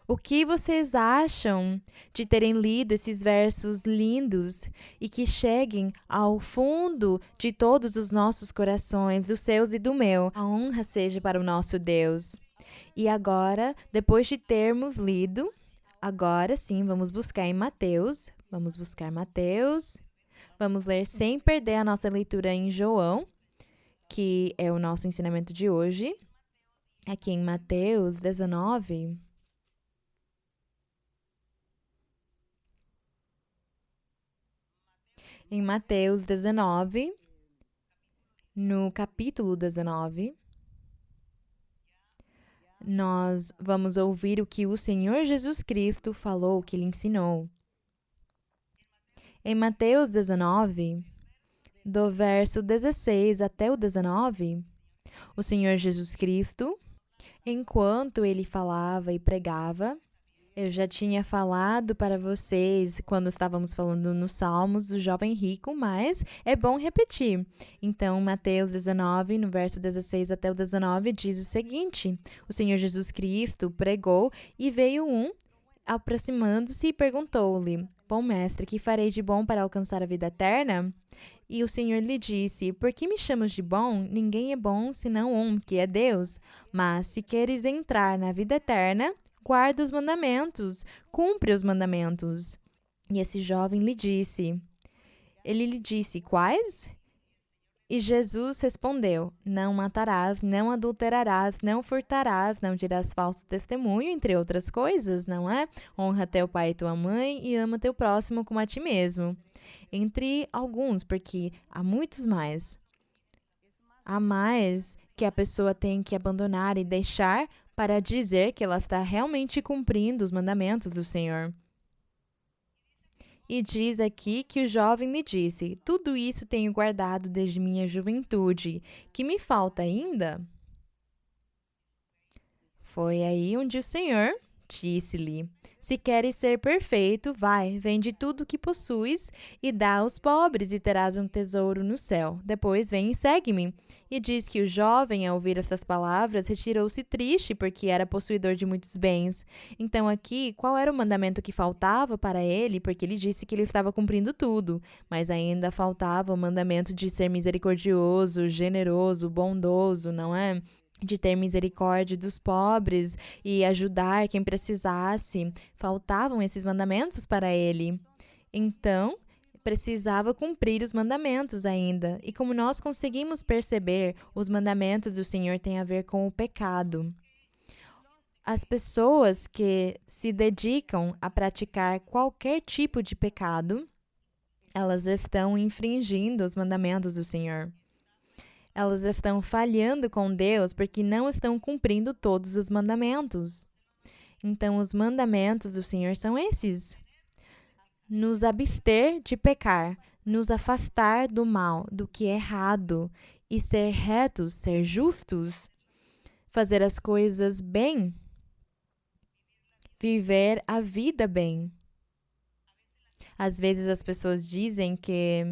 O que vocês acham de terem lido esses versos lindos e que cheguem ao fundo de todos os nossos corações, dos seus e do meu? A honra seja para o nosso Deus. E agora, depois de termos lido, agora sim, vamos buscar em Mateus. Vamos buscar Mateus. Vamos ler sem perder a nossa leitura em João, que é o nosso ensinamento de hoje. Aqui em Mateus 19. Em Mateus 19, no capítulo 19, nós vamos ouvir o que o Senhor Jesus Cristo falou, o que ele ensinou. Em Mateus 19, do verso 16 até o 19, o Senhor Jesus Cristo, enquanto ele falava e pregava, eu já tinha falado para vocês quando estávamos falando nos Salmos do jovem rico, mas é bom repetir. Então, Mateus 19, no verso 16 até o 19, diz o seguinte: o Senhor Jesus Cristo pregou e veio aproximando-se e perguntou-lhe: bom mestre, que farei de bom para alcançar a vida eterna? E o Senhor lhe disse: por que me chamas de bom? Ninguém é bom senão um, que é Deus. Mas se queres entrar na vida eterna, guarda os mandamentos, cumpre os mandamentos. E esse jovem ele lhe disse, quais? E Jesus respondeu: não matarás, não adulterarás, não furtarás, não dirás falso testemunho, entre outras coisas, não é? Honra teu pai e tua mãe e ama teu próximo como a ti mesmo. Entre alguns, porque há muitos mais. Há mais que a pessoa tem que abandonar e deixar para dizer que ela está realmente cumprindo os mandamentos do Senhor. E diz aqui que o jovem lhe disse: tudo isso tenho guardado desde minha juventude. Que me falta ainda? Foi aí onde o Senhor disse-lhe: se queres ser perfeito, vai, vende tudo o que possuis e dá aos pobres e terás um tesouro no céu. Depois vem e segue-me. E diz que o jovem, ao ouvir essas palavras, retirou-se triste porque era possuidor de muitos bens. Então aqui, qual era o mandamento que faltava para ele? Porque ele disse que ele estava cumprindo tudo, mas ainda faltava o mandamento de ser misericordioso, generoso, bondoso, não é? De ter misericórdia dos pobres e ajudar quem precisasse. Faltavam esses mandamentos para ele. Então, precisava cumprir os mandamentos ainda. E como nós conseguimos perceber, os mandamentos do Senhor têm a ver com o pecado. As pessoas que se dedicam a praticar qualquer tipo de pecado, Elas estão infringindo os mandamentos do Senhor. Elas estão falhando com Deus porque não estão cumprindo todos os mandamentos. Então, os mandamentos do Senhor são esses: nos abster de pecar, nos afastar do mal, do que é errado, e ser retos, ser justos, fazer as coisas bem, viver a vida bem. Às vezes as pessoas dizem que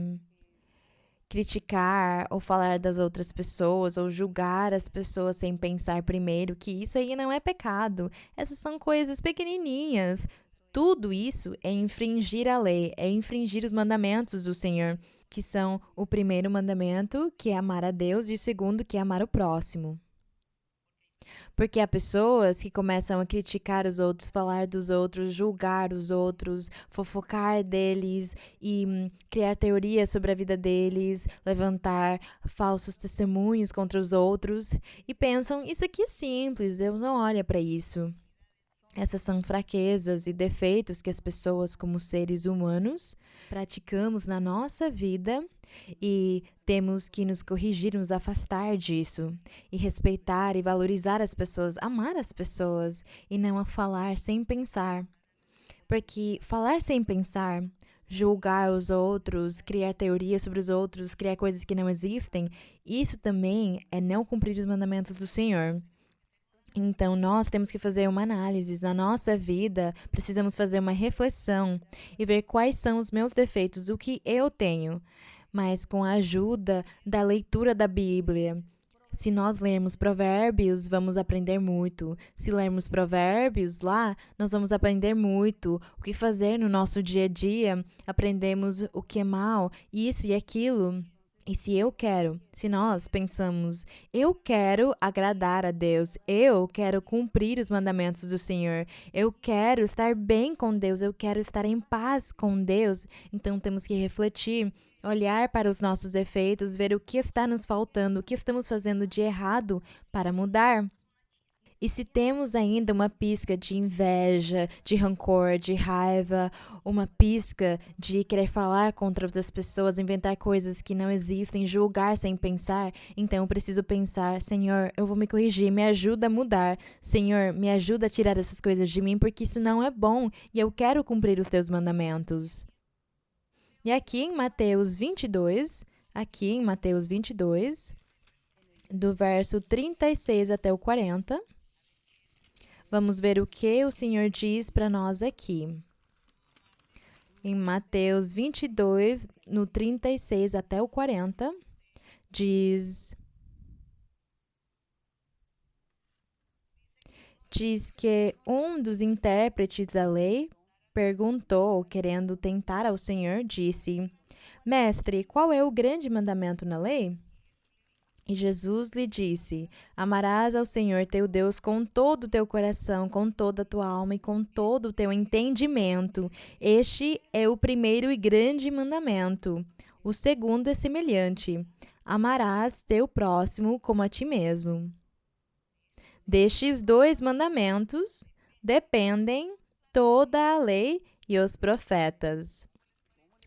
criticar ou falar das outras pessoas ou julgar as pessoas sem pensar primeiro, que isso aí não é pecado. Essas são coisas pequenininhas. Tudo isso é infringir a lei, é infringir os mandamentos do Senhor, que são o primeiro mandamento, que é amar a Deus, e o segundo, que é amar o próximo. Porque há pessoas que começam a criticar os outros, falar dos outros, julgar os outros, fofocar deles e criar teorias sobre a vida deles, levantar falsos testemunhos contra os outros e pensam, isso aqui é simples, Deus não olha para isso. Essas são fraquezas e defeitos que as pessoas, como seres humanos, praticamos na nossa vida e temos que nos corrigir, nos afastar disso e respeitar e valorizar as pessoas, amar as pessoas e não a falar sem pensar. Porque falar sem pensar, julgar os outros, criar teorias sobre os outros, criar coisas que não existem, isso também é não cumprir os mandamentos do Senhor. Então, nós temos que fazer uma análise na nossa vida, precisamos fazer uma reflexão e ver quais são os meus defeitos, o que eu tenho, mas com a ajuda da leitura da Bíblia. Se nós lermos Provérbios, vamos aprender muito. Se lermos Provérbios lá, nós vamos aprender muito o que fazer no nosso dia a dia, aprendemos o que é mal, isso e aquilo. E se nós pensamos, eu quero agradar a Deus, eu quero cumprir os mandamentos do Senhor, eu quero estar bem com Deus, eu quero estar em paz com Deus, então temos que refletir, olhar para os nossos defeitos, ver o que está nos faltando, o que estamos fazendo de errado para mudar. E se temos ainda uma pisca de inveja, de rancor, de raiva, uma pisca de querer falar contra outras pessoas, inventar coisas que não existem, julgar sem pensar, então eu preciso pensar, Senhor, eu vou me corrigir, me ajuda a mudar. Senhor, me ajuda a tirar essas coisas de mim, porque isso não é bom e eu quero cumprir os teus mandamentos. E aqui em Mateus 22, do verso 36 até o 40, vamos ver o que o Senhor diz para nós aqui. Em Mateus 22, no 36 até o 40, diz que um dos intérpretes da lei perguntou, querendo tentar ao Senhor, disse: Mestre, qual é o grande mandamento na lei? E Jesus lhe disse: Amarás ao Senhor teu Deus com todo o teu coração, com toda a tua alma e com todo o teu entendimento. Este é o primeiro e grande mandamento. O segundo é semelhante: amarás teu próximo como a ti mesmo. Destes dois mandamentos dependem toda a lei e os profetas.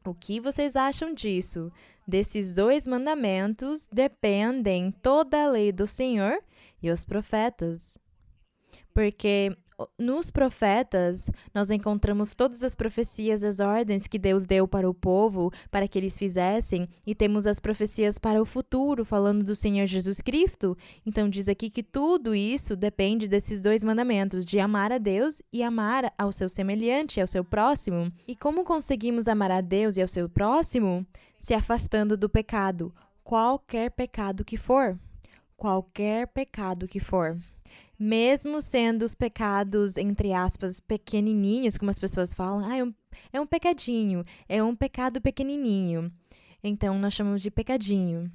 O que vocês acham disso? Desses dois mandamentos dependem toda a lei do Senhor e os profetas. Porque nos profetas nós encontramos todas as profecias, as ordens que Deus deu para o povo, para que eles fizessem, e temos as profecias para o futuro, falando do Senhor Jesus Cristo. Então diz aqui que tudo isso depende desses dois mandamentos, de amar a Deus e amar ao seu semelhante, ao seu próximo. E como conseguimos amar a Deus e ao seu próximo? Se afastando do pecado, qualquer pecado que for. Qualquer pecado que for. Mesmo sendo os pecados, entre aspas, pequenininhos, como as pessoas falam, é um pecadinho, é um pecado pequenininho. Então, nós chamamos de pecadinho.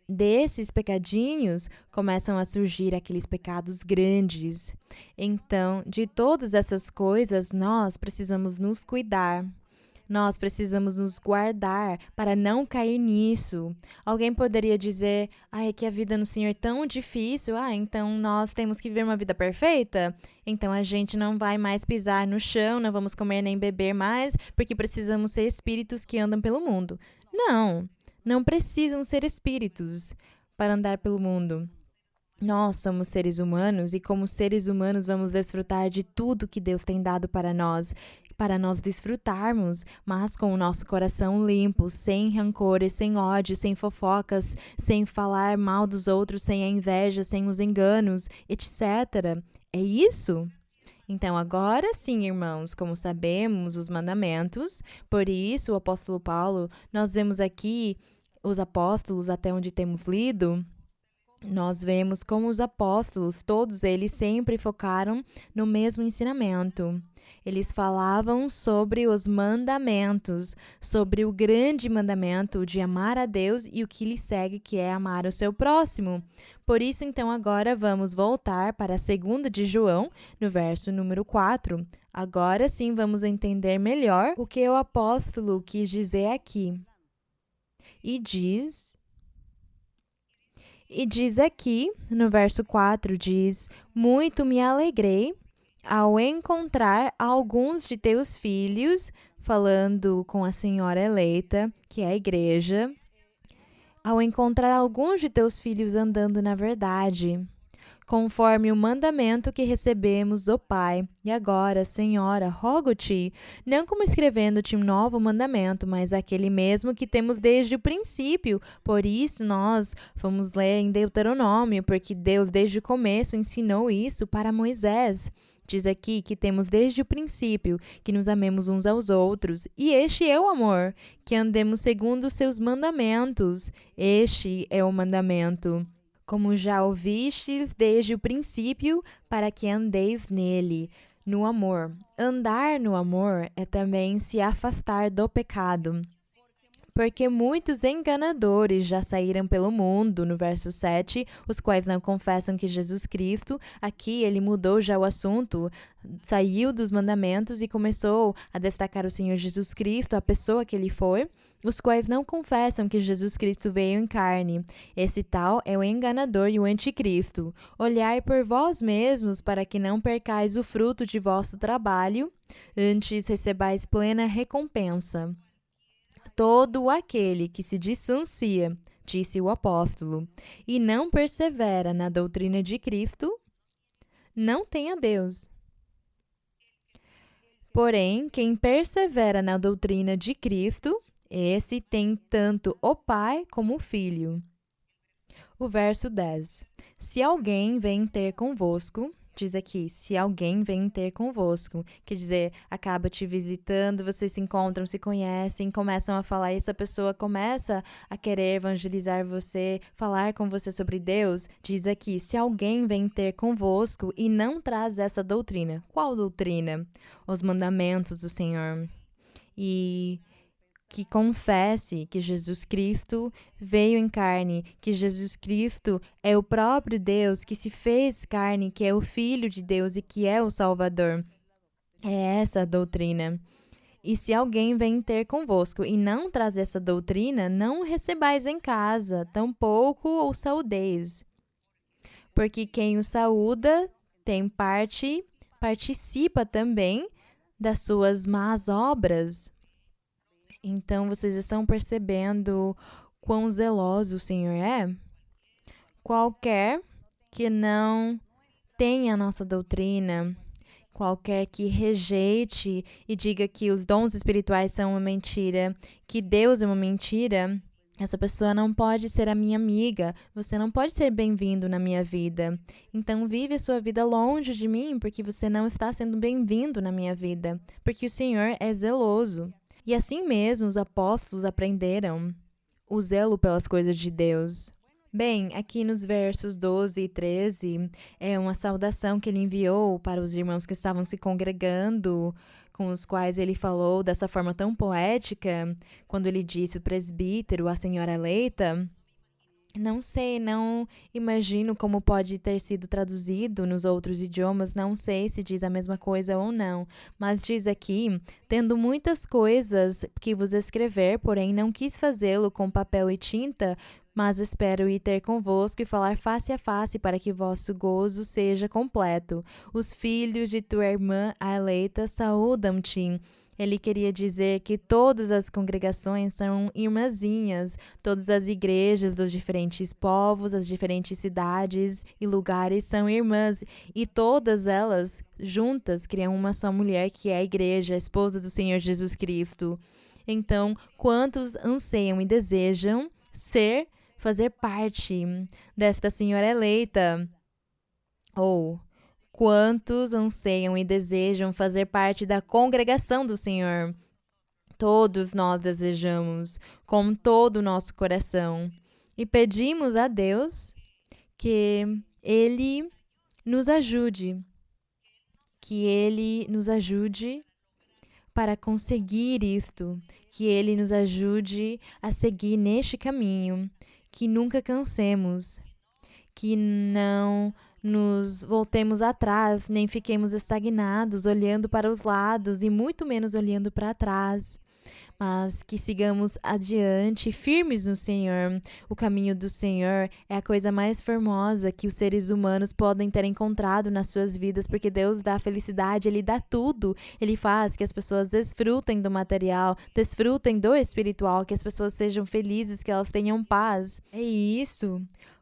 Desses pecadinhos, começam a surgir aqueles pecados grandes. Então, de todas essas coisas, nós precisamos nos cuidar. Nós precisamos nos guardar para não cair nisso. Alguém poderia dizer, é que a vida no Senhor é tão difícil, então nós temos que viver uma vida perfeita? Então a gente não vai mais pisar no chão, não vamos comer nem beber mais, porque precisamos ser espíritos que andam pelo mundo. Não, não precisam ser espíritos para andar pelo mundo. Nós somos seres humanos e, como seres humanos, vamos desfrutar de tudo que Deus tem dado para nós desfrutarmos, mas com o nosso coração limpo, sem rancores, sem ódio, sem fofocas, sem falar mal dos outros, sem a inveja, sem os enganos, etc. É isso? Então, agora sim, irmãos, como sabemos os mandamentos, por isso o apóstolo Paulo, nós vemos aqui os apóstolos, até onde temos lido, nós vemos como os apóstolos, todos eles sempre focaram no mesmo ensinamento. Eles falavam sobre os mandamentos, sobre o grande mandamento de amar a Deus e o que lhe segue, que é amar o seu próximo. Por isso, então, agora vamos voltar para a 2 de João, no verso número 4. Agora sim vamos entender melhor o que o apóstolo quis dizer aqui. E diz aqui, no verso 4, diz: muito me alegrei ao encontrar alguns de teus filhos, falando com a senhora eleita, que é a igreja, ao encontrar alguns de teus filhos andando na verdade, conforme o mandamento que recebemos do Pai. E agora, Senhora, rogo-te, não como escrevendo-te um novo mandamento, mas aquele mesmo que temos desde o princípio. Por isso, nós vamos ler em Deuteronômio, porque Deus, desde o começo, ensinou isso para Moisés. Diz aqui que temos desde o princípio que nos amemos uns aos outros. E este é o amor, que andemos segundo os seus mandamentos. Este é o mandamento. Como já ouvistes desde o princípio, para que andeis nele, no amor. Andar no amor é também se afastar do pecado. Porque muitos enganadores já saíram pelo mundo, no verso 7, os quais não confessam que Jesus Cristo, aqui ele mudou já o assunto, saiu dos mandamentos e começou a destacar o Senhor Jesus Cristo, a pessoa que ele foi, os quais não confessam que Jesus Cristo veio em carne. Esse tal é o enganador e o anticristo. Olhai por vós mesmos para que não percais o fruto de vosso trabalho, antes recebais plena recompensa. Todo aquele que se distancia, disse o apóstolo, e não persevera na doutrina de Cristo, não tem a Deus. Porém, quem persevera na doutrina de Cristo, esse tem tanto o Pai como o Filho. O verso 10. Se alguém vem ter convosco, diz aqui, se alguém vem ter convosco, quer dizer, acaba te visitando, vocês se encontram, se conhecem, começam a falar, e essa pessoa começa a querer evangelizar você, falar com você sobre Deus, diz aqui, se alguém vem ter convosco e não traz essa doutrina. Qual doutrina? Os mandamentos do Senhor. E que confesse que Jesus Cristo veio em carne, que Jesus Cristo é o próprio Deus que se fez carne, que é o Filho de Deus e que é o Salvador. É essa a doutrina. E se alguém vem ter convosco e não traz essa doutrina, não o recebais em casa, tampouco o saudeis. Porque quem o saúda participa também das suas más obras. Então, vocês estão percebendo quão zeloso o Senhor é? Qualquer que não tenha a nossa doutrina, qualquer que rejeite e diga que os dons espirituais são uma mentira, que Deus é uma mentira, essa pessoa não pode ser a minha amiga, você não pode ser bem-vindo na minha vida. Então, vive a sua vida longe de mim, porque você não está sendo bem-vindo na minha vida, porque o Senhor é zeloso. E assim mesmo os apóstolos aprenderam o zelo pelas coisas de Deus. Bem, aqui nos versos 12 e 13 é uma saudação que ele enviou para os irmãos que estavam se congregando, com os quais ele falou dessa forma tão poética, quando ele disse o presbítero, a senhora eleita. Não sei, não imagino como pode ter sido traduzido nos outros idiomas, não sei se diz a mesma coisa ou não, mas diz aqui: tendo muitas coisas que vos escrever, porém não quis fazê-lo com papel e tinta, mas espero ir ter convosco e falar face a face para que vosso gozo seja completo. Os filhos de tua irmã, a eleita, saúdam-te. Ele queria dizer que todas as congregações são irmãzinhas, todas as igrejas dos diferentes povos, as diferentes cidades e lugares são irmãs, e todas elas juntas criam uma só mulher, que é a igreja, a esposa do Senhor Jesus Cristo. Então, quantos anseiam e desejam fazer parte desta senhora eleita? Ou quantos anseiam e desejam fazer parte da congregação do Senhor? Todos nós desejamos, com todo o nosso coração. E pedimos a Deus que Ele nos ajude, que Ele nos ajude para conseguir isto, que Ele nos ajude a seguir neste caminho, que nunca cansemos, que não nos voltemos atrás, nem fiquemos estagnados, olhando para os lados e muito menos olhando para trás, mas que sigamos adiante, firmes no Senhor. O caminho do Senhor é a coisa mais formosa que os seres humanos podem ter encontrado nas suas vidas, porque Deus dá felicidade, Ele dá tudo. Ele faz que as pessoas desfrutem do material, desfrutem do espiritual, que as pessoas sejam felizes, que elas tenham paz. É isso.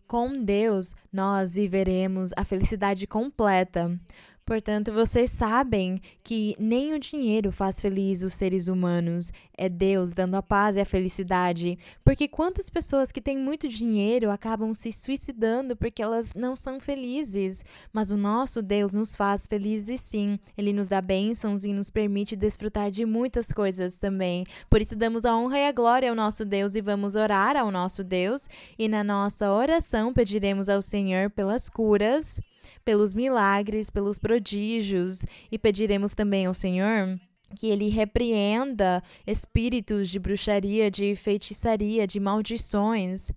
Com Deus, nós viveremos a felicidade completa. Portanto, vocês sabem que nem o dinheiro faz feliz os seres humanos. É Deus dando a paz e a felicidade. Porque quantas pessoas que têm muito dinheiro acabam se suicidando porque elas não são felizes. Mas o nosso Deus nos faz felizes sim. Ele nos dá bênçãos e nos permite desfrutar de muitas coisas também. Por isso damos a honra e a glória ao nosso Deus e vamos orar ao nosso Deus. E na nossa oração pediremos ao Senhor pelas curas, pelos milagres, pelos prodígios, e pediremos também ao Senhor que Ele repreenda espíritos de bruxaria, de feitiçaria, de maldições,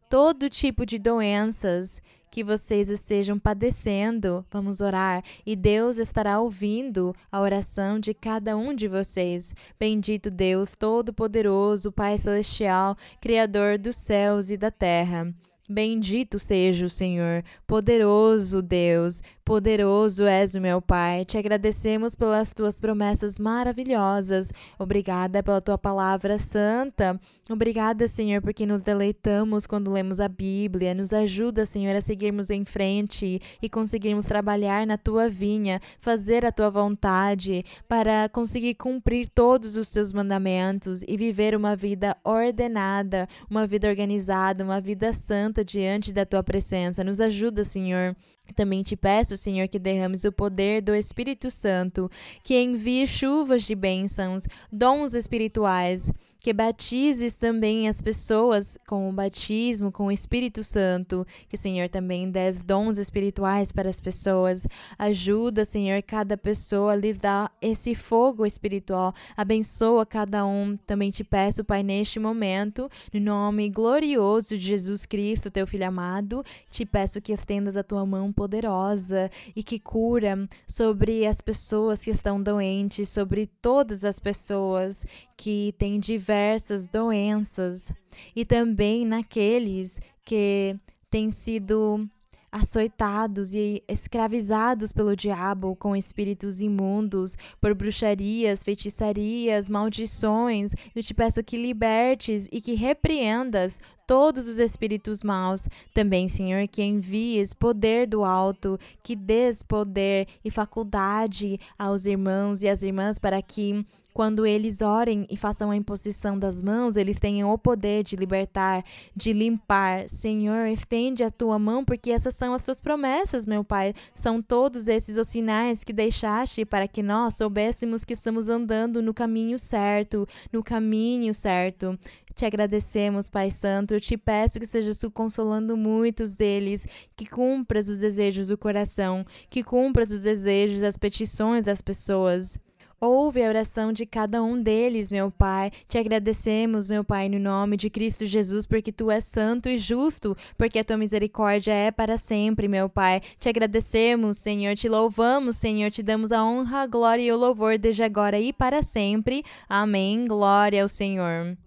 todo tipo de doenças que vocês estejam padecendo. Vamos orar e Deus estará ouvindo a oração de cada um de vocês. Bendito Deus Todo-Poderoso, Pai Celestial, Criador dos céus e da terra. Bendito seja o Senhor, poderoso Deus, poderoso és o meu Pai. Te agradecemos pelas tuas promessas maravilhosas. Obrigada pela tua palavra santa. Obrigada, Senhor, porque nos deleitamos quando lemos a Bíblia. Nos ajuda, Senhor, a seguirmos em frente e conseguirmos trabalhar na tua vinha, fazer a tua vontade, para conseguir cumprir todos os teus mandamentos e viver uma vida ordenada, uma vida organizada, uma vida santa diante da tua presença. Nos ajuda, Senhor. Também te peço, Senhor, que derrames o poder do Espírito Santo, que envie chuvas de bênçãos, dons espirituais, que batizes também as pessoas com o batismo, com o Espírito Santo, que, Senhor, também dê dons espirituais para as pessoas. Ajuda, Senhor, cada pessoa a lhes dar esse fogo espiritual. Abençoa cada um. Também te peço, Pai, neste momento, no nome glorioso de Jesus Cristo, teu Filho amado, te peço que estendas a tua mão poderosa e que cura sobre as pessoas que estão doentes, sobre todas as pessoas que têm diversas doenças e também naqueles que têm sido açoitados e escravizados pelo diabo com espíritos imundos, por bruxarias, feitiçarias, maldições. Eu te peço que libertes e que repreendas todos os espíritos maus. Também, Senhor, que envies poder do alto, que des poder e faculdade aos irmãos e às irmãs para que, quando eles orem e façam a imposição das mãos, eles tenham o poder de libertar, de limpar. Senhor, estende a tua mão, porque essas são as tuas promessas, meu Pai. São todos esses os sinais que deixaste para que nós soubéssemos que estamos andando no caminho certo, no caminho certo. Te agradecemos, Pai Santo. Eu te peço que sejas tu consolando muitos deles, que cumpras os desejos do coração, que cumpras os desejos, as petições das pessoas. Ouve a oração de cada um deles, meu Pai. Te agradecemos, meu Pai, no nome de Cristo Jesus, porque Tu és santo e justo, porque a Tua misericórdia é para sempre, meu Pai. Te agradecemos, Senhor, te louvamos, Senhor, te damos a honra, a glória e o louvor desde agora e para sempre. Amém. Glória ao Senhor.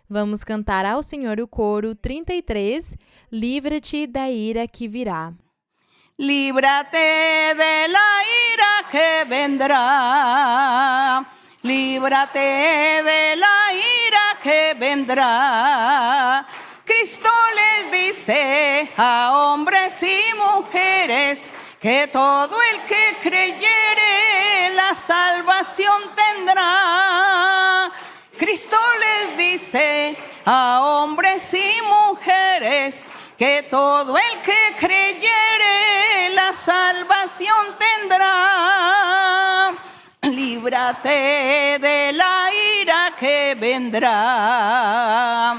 Vamos cantar ao Senhor o coro 33, Livra-te da ira que virá. Líbrate de la ira que vendrá, líbrate de la ira que vendrá. Cristo les dice a hombres y mujeres que todo el que creyere la salvación tendrá. Cristo les dice a hombres y mujeres que todo el que creyere la salvación tendrá. Líbrate de la ira que vendrá.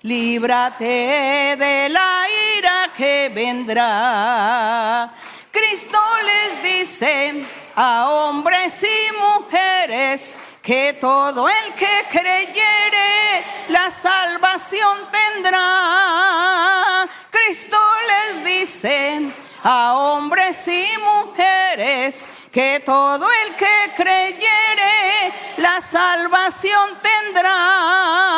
Líbrate de la ira que vendrá. Cristo les dice a hombres y mujeres que todo el que creyere la salvación tendrá. Cristo les dice a hombres y mujeres que todo el que creyere la salvación tendrá.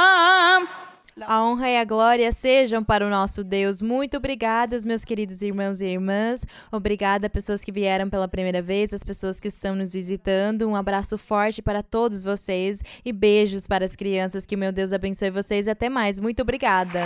A honra e a glória sejam para o nosso Deus. Muito obrigada, meus queridos irmãos e irmãs. Obrigada, pessoas que vieram pela primeira vez, as pessoas que estão nos visitando. Um abraço forte para todos vocês e beijos para as crianças. Que meu Deus abençoe vocês. Até mais. Muito obrigada.